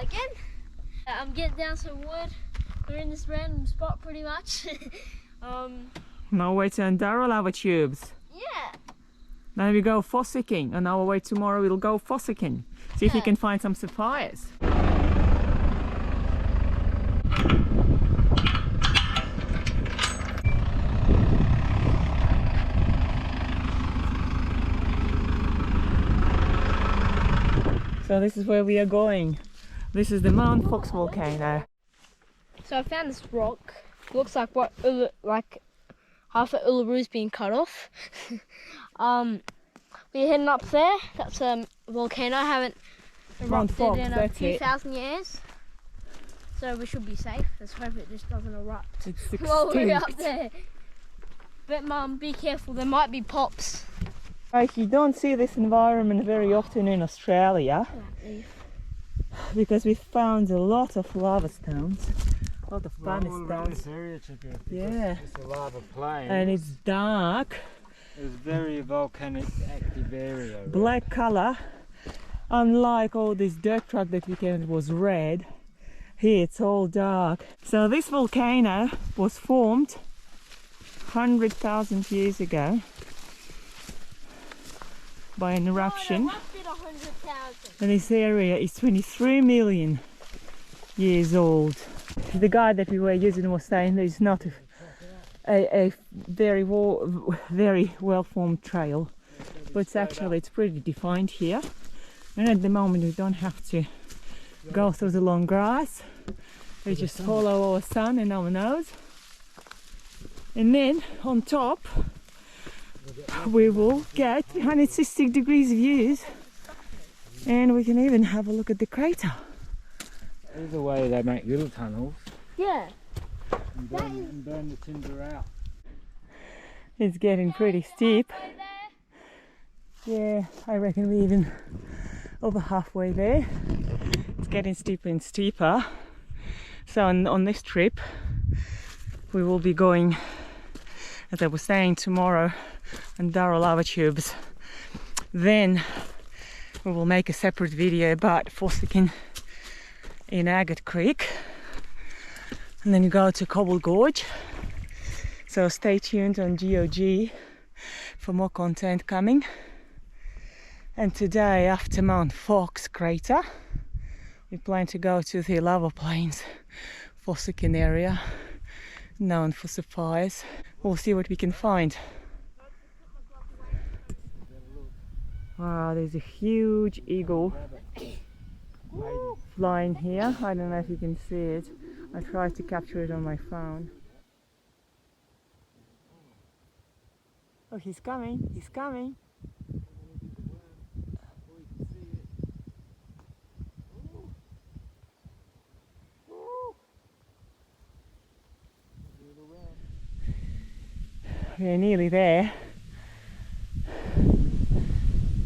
again. I'm getting down some wood. We're in this random spot pretty much. On our way to Undara lava tubes. Yeah. Then we go fossicking. On our way tomorrow we'll go fossicking. See if we can find some sapphires. So this is where we are going. This is the Mount Fox volcano. So I found this rock. Looks like like half of Uluru being cut off. We're heading up there. That's a volcano. I haven't erupted in a few thousand years. So we should be safe. Let's hope it just doesn't erupt while we're up there. But Mum, be careful. There might be pops. Right, you don't see this environment very often in Australia because we found a lot of lava stones, a lot of funny stones. This area to go, yeah, it's a lava plain and it's dark. It's very volcanic active area. Black color, unlike all this dirt track that we came, it was red. Here it's all dark. So this volcano was formed 100,000 years ago by an eruption, and this area is 23 million years old. The guide that we were using was saying that it's not a very well formed trail, but it's pretty defined here, and at the moment we don't have to go through the long grass. We just follow our sun and our nose, and then on top we will get 360 degrees views, and we can even have a look at the crater. There's a way they make little tunnels. Yeah. And burn the tinder out. It's getting pretty steep. Yeah, I reckon we're even over halfway there. It's getting steeper and steeper. So on this trip we will be going, as I was saying, tomorrow Undara lava tubes. Then we will make a separate video about fossicking in Agate Creek, and then you go to Cobble Gorge. So stay tuned on Geo-G for more content coming. And today, after Mount Fox crater, we plan to go to the lava plains fossicking area known for sapphires. We'll see what we can find. Wow, there's a huge eagle flying here. I don't know if you can see it. I tried to capture it on my phone. Oh, he's coming, he's coming. We're nearly there.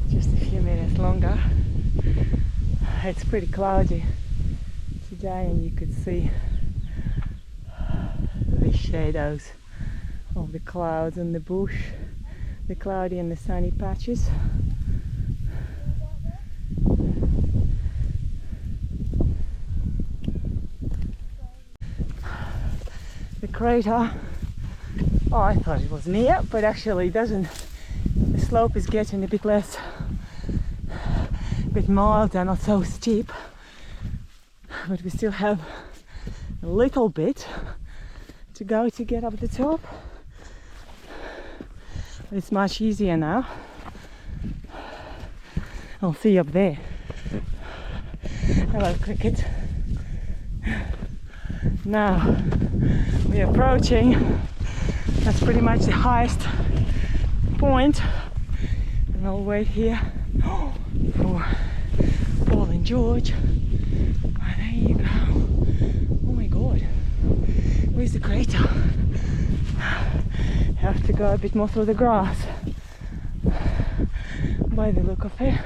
Just a few minutes longer. It's pretty cloudy today, and you could see the shadows of the clouds and the bush, the cloudy and the sunny patches. The crater, oh, I thought it was near, but actually it doesn't. The slope is getting a bit milder, not so steep, but we still have a little bit to go to get up the top. But it's much easier now. I'll see you up there. Hello, cricket. Now we're approaching, that's pretty much the highest point, and I'll wait here for Paul and George. Oh, there you go. Oh my god, where's the crater? Have to go a bit more through the grass by the look of it.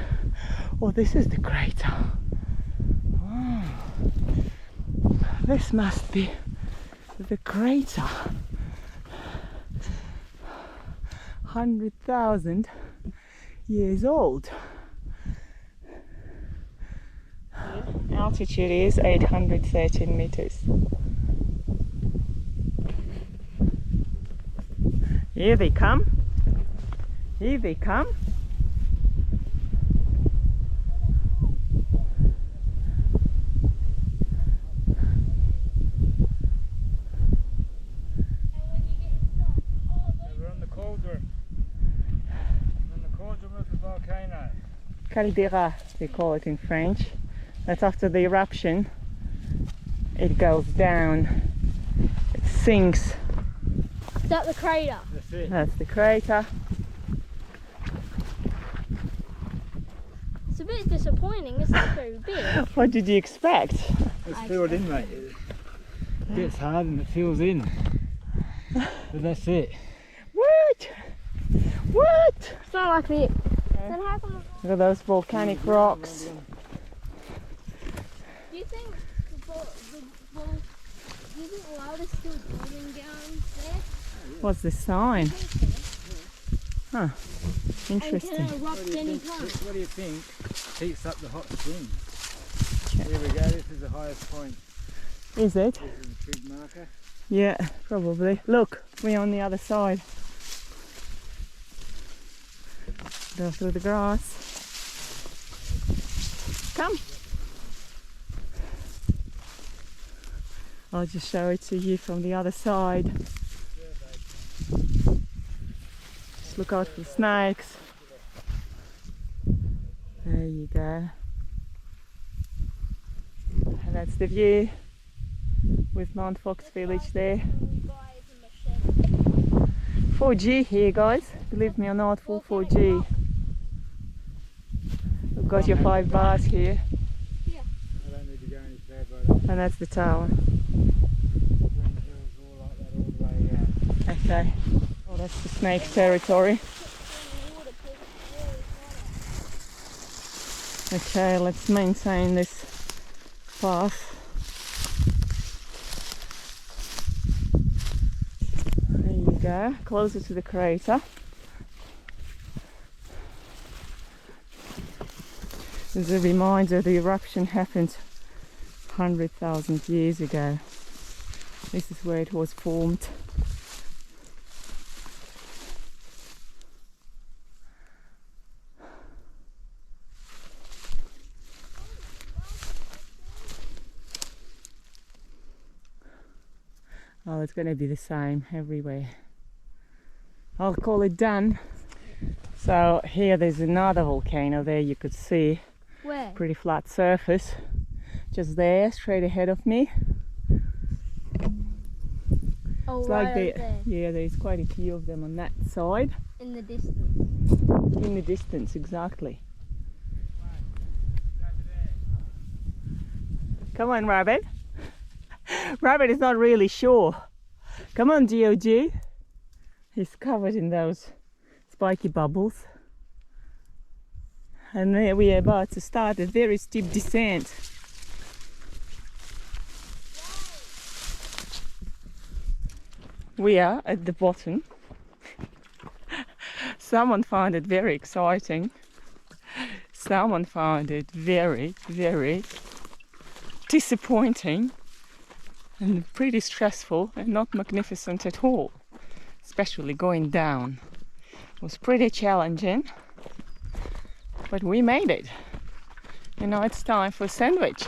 Oh, this is the crater. Oh, this must be the crater. 100,000 years old. Altitude is 813 meters. Here they come. Here they come. We're on the cauldron. We're on the cauldron of the volcano. Caldera, they call it in French. That's after the eruption. It goes down. It sinks. Is that the crater? That's it. That's the crater. It's a bit disappointing. It's not very big. What did you expect? It's filled in, mate. It gets hard and it fills in. But that's it. What? What? It's not like it. Then how come? Look at those volcanic rocks. Do you think do you think lava's still boiling down there? What's the sign? Huh. And Interesting. can it erupt any time? What do you think heats up the hot spring? Here we go, this is the highest point. Is it? This is a big marker. Yeah, probably. Look, we're on the other side. Go through the grass. Come. I'll just show it to you from the other side. Just look out for the snakes. There you go. And that's the view with Mount Fox Village there. 4G here, guys. Believe me or not, full 4G. We've got your 5 bars here. I don't need to go any further. And that's the tower. Green hills all like that all the way out. Okay. Oh, that's the snake territory. Okay, let's maintain this path. There you go, closer to the crater. As a reminder, the eruption happened 100,000 years ago. This is where it was formed. Oh, it's going to be the same everywhere. I'll call it done. So here there's another volcano there, you could see. Where? Pretty flat surface. Just there, straight ahead of me. Oh, It's right like over there. yeah, there's quite a few of them on that side. In the distance. In the distance, exactly. Come on, Rabbit. Rabbit is not really sure. Come on, Geo-G. He's covered in those spiky bubbles. And there we are about to start a very steep descent. We are at the bottom. Someone found it very exciting. Someone found it very, very disappointing and pretty stressful and not magnificent at all, especially going down. It was pretty challenging, but we made it. And now it's time for a sandwich.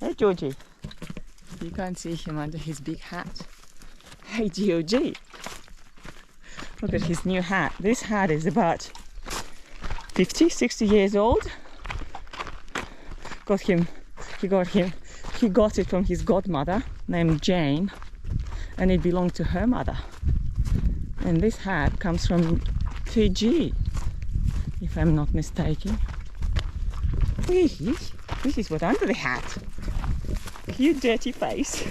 Hey, Georgie. You can't see him under his big hat. Hey, Geo-G. Look at his new hat. This hat is about 50, 60 years old. He got it from his godmother named Jane, and it belonged to her mother. And this hat comes from Fiji, if I'm not mistaken. This is what's under the hat. You dirty face.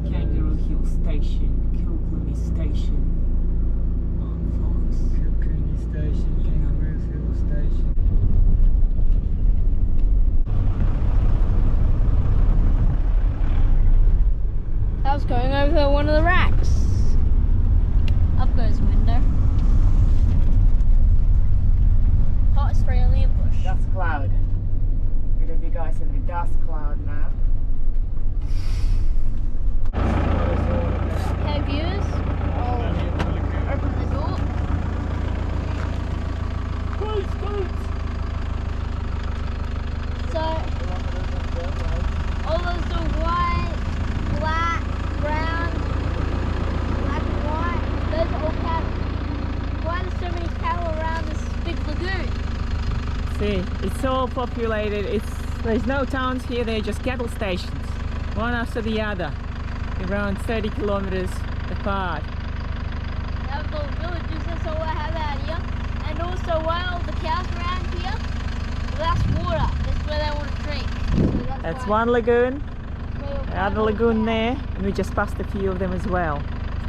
Kangaroo Hill Station, Kilcooley Station, Mount Fox. Kilcooley Station, Kangaroo Hill Station. That was going over one of the racks. Up goes window. gosh. Dust cloud. We're gonna be guys in the dust cloud now. Okay, viewers. I'll open the door. So, all those are white, black, brown, black and white, those are all cattle. Why are there so many cattle around this big lagoon? See, it's all populated. There's no towns here, they're just cattle stations, one after the other, around 30 kilometers apart. Have those villages, that's all I have out here. And also, while the cows around here, that's water. That's where they want to drink. So That's one lagoon, the other lagoon there. there, and we just passed a few of them as well.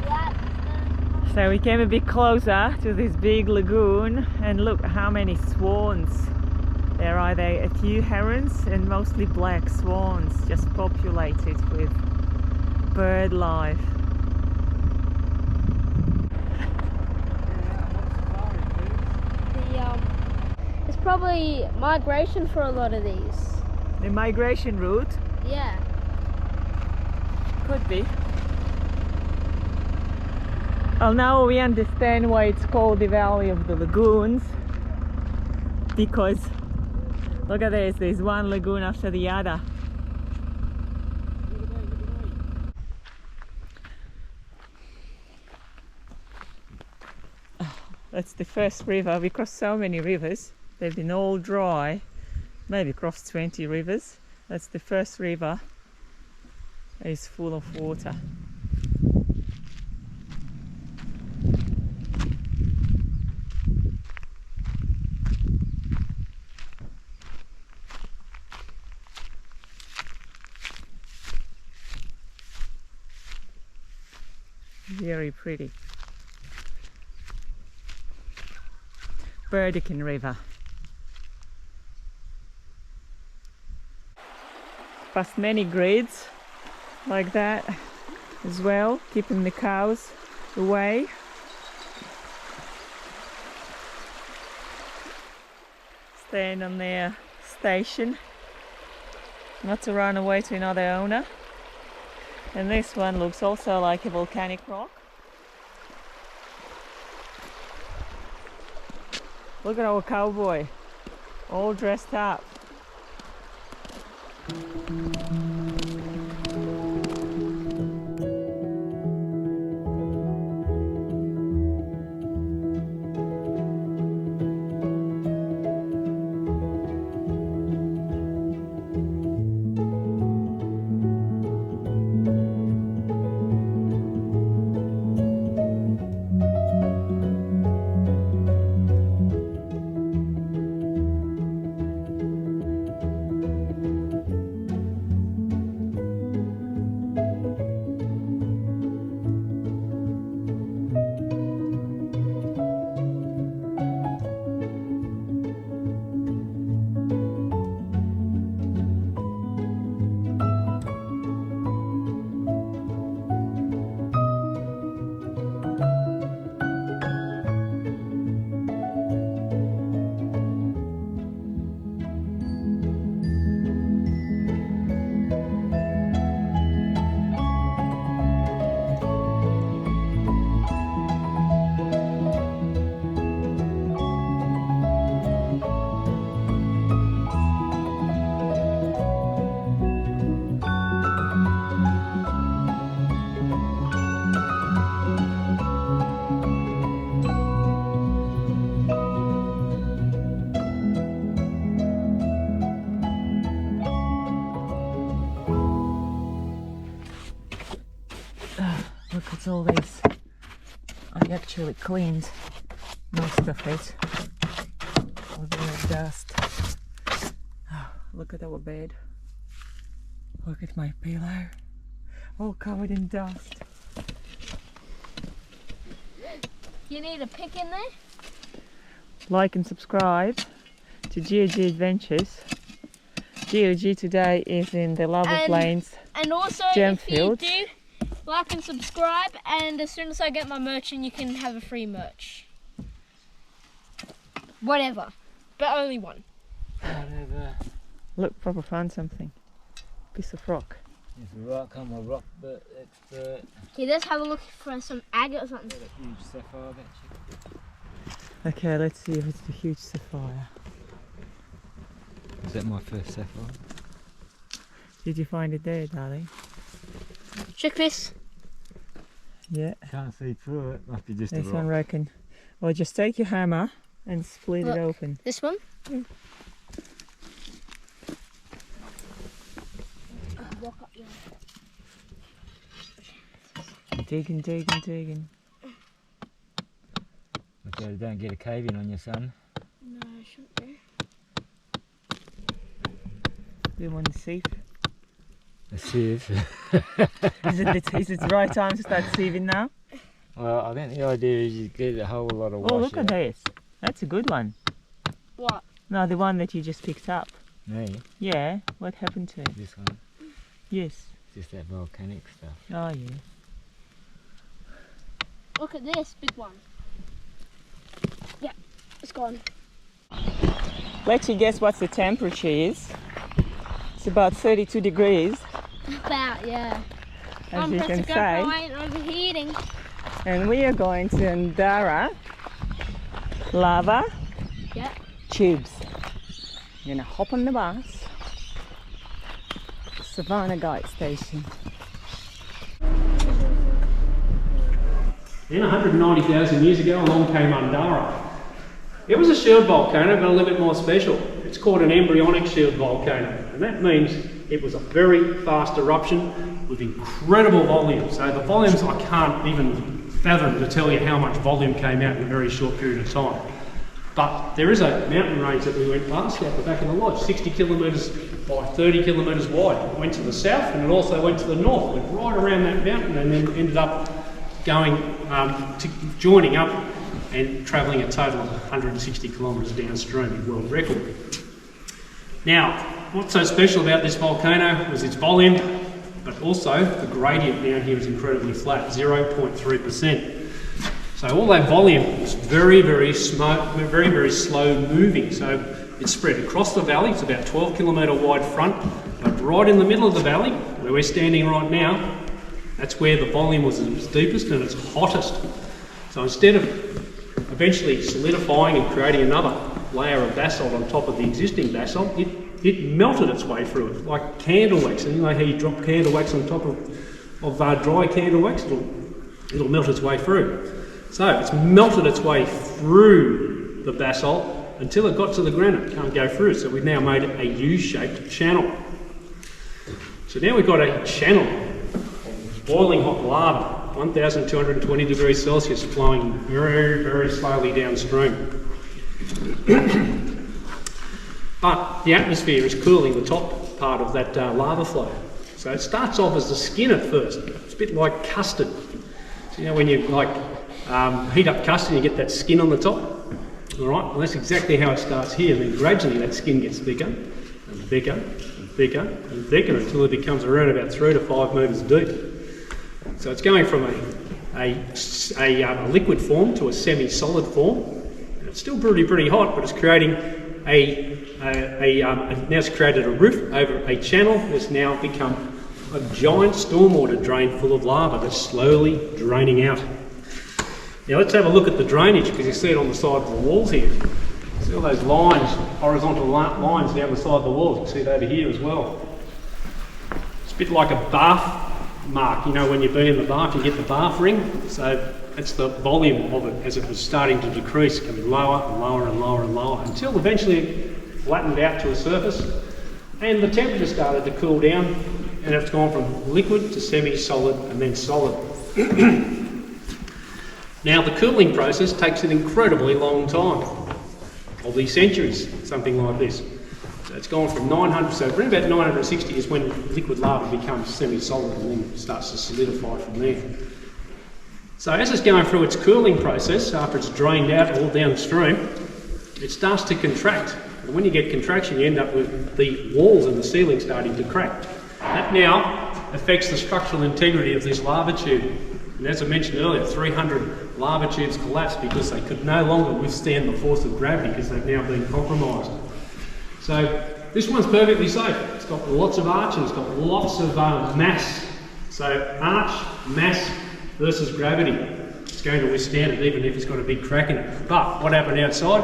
That's So we came a bit closer to this big lagoon, and look how many swans there are. There a few herons and mostly black swans, just populated with bird life. it's probably migration for a lot of these. The migration route Yeah. could be. Well, now we understand why it's called the Valley of the Lagoons, because look at this, there's one lagoon after the other. That's the first river. We crossed so many rivers, they've been all dry, maybe crossed 20 rivers. That's the first river that is full of water. Very pretty. Burdekin River. Past many grids like that as well, keeping the cows away. Staying on their station, not to run away to another owner. And this one looks also like a volcanic rock. Look at our cowboy, all dressed up. Look at all this. I actually cleaned most of it. All the dust. Oh, look at our bed. Look at my pillow. All covered in dust. You need a pick in there? Like and subscribe to Geo-G Adventures. Geo-G today is in the Lava Plains. And also, if you do, like and subscribe, and as soon as I get my merch in, you can have a free merch. Whatever, but only one. Whatever. Look, Papa found something. Piece of rock. It's a rock. I'm a rock expert. Okay, let's have a look for some agate or something. Got a huge sapphire, bet you. Okay, let's see if it's the huge sapphire. Is that my first sapphire? Did you find it there, darling? Check this. Yeah. Can't see through it. Must be just This a one, rock. reckon. Well, just take your hammer and split Look. it open. This one? Mm. Walk up there. Digging. Okay, don't get a cave in on your son. No, I shouldn't do. Do you want to sieve? A sieve. Is it the right time to start sieving now? Well, I think the idea is you get a whole lot of wash. Oh, look at out. this. That's a good one. What? No, the one that you just picked up. Me? Yeah, what happened to it? This one. Yes. Just that volcanic stuff. Oh, yeah. Look at this big one. Yeah, it's gone. Let you guess what the temperature is. It's about 32 degrees, About, yeah. as you can go say. I ain't overheating. And we are going to Undara lava Yeah. tubes. You're gonna hop on the bus. Savannah Guide Station. Then 190,000 years ago along came Undara. It was a shield volcano, but a little bit more special. It's called an embryonic shield volcano, and that means it was a very fast eruption with incredible volume. So the volumes I can't even fathom to tell you how much volume came out in a very short period of time. But there is a mountain range that we went past out the back of the lodge, 60 kilometres by 30 kilometres wide. It went to the south and it also went to the north, went right around that mountain and then ended up going joining up and travelling a total of 160 kilometres downstream, a world record. Now, what's so special about this volcano was its volume, but also the gradient down here is incredibly flat, 0.3%. So all that volume is very, very slow moving. So it's spread across the valley. It's about 12 kilometre wide front, but right in the middle of the valley, where we're standing right now, that's where the volume was its deepest and its hottest. So instead of eventually solidifying and creating another layer of basalt on top of the existing basalt, it melted its way through it, like candle wax. And you know how you drop candle wax on top of dry candle wax? It'll melt its way through. So it's melted its way through the basalt until it got to the granite. It can't go through, so we've now made a U-shaped channel. So now we've got a channel of boiling hot lava, 1,220 degrees Celsius, flowing very, very slowly downstream. But the atmosphere is cooling the top part of that lava flow. So it starts off as the skin at first. It's a bit like custard. So you know when you heat up custard, you get that skin on the top. All right, well that's exactly how it starts here. And then gradually that skin gets thicker and thicker and thicker and thicker until it becomes around about 3 to 5 metres deep. So it's going from a liquid form to a semi-solid form. And it's still pretty hot, but it's creating now it's created a roof over a channel that's now become a giant stormwater drain full of lava that's slowly draining out. Now let's have a look at the drainage, because you see it on the side of the walls here. See all those lines, horizontal lines down the side of the walls. You can see it over here as well. It's a bit like a bath mark, you know when you've been in the bath you get the bath ring. So that's the volume of it as it was starting to decrease, coming lower and lower and lower and lower until eventually it flattened out to a surface and the temperature started to cool down and it's gone from liquid to semi-solid and then solid. Now the cooling process takes an incredibly long time, probably centuries, something like this. So it's gone from 900, so around about 960 is when liquid lava becomes semi-solid and then starts to solidify from there. So as it's going through its cooling process, after it's drained out all downstream, it starts to contract. And when you get contraction, you end up with the walls and the ceiling starting to crack. That now affects the structural integrity of this lava tube. And as I mentioned earlier, 300 lava tubes collapsed because they could no longer withstand the force of gravity because they've now been compromised. So this one's perfectly safe. It's got lots of arch and it's got lots of mass. So arch, mass versus gravity. It's going to withstand it even if it's got a big crack in it. But what happened outside?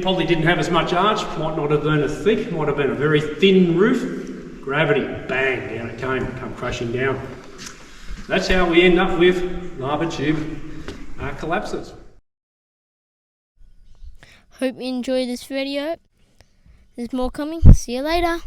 Probably didn't have as much arch, might not have been as thick, might have been a very thin roof. Gravity, bang, down it come crashing down. That's how we end up with lava tube collapses. Hope you enjoyed this video. There's more coming. See you later.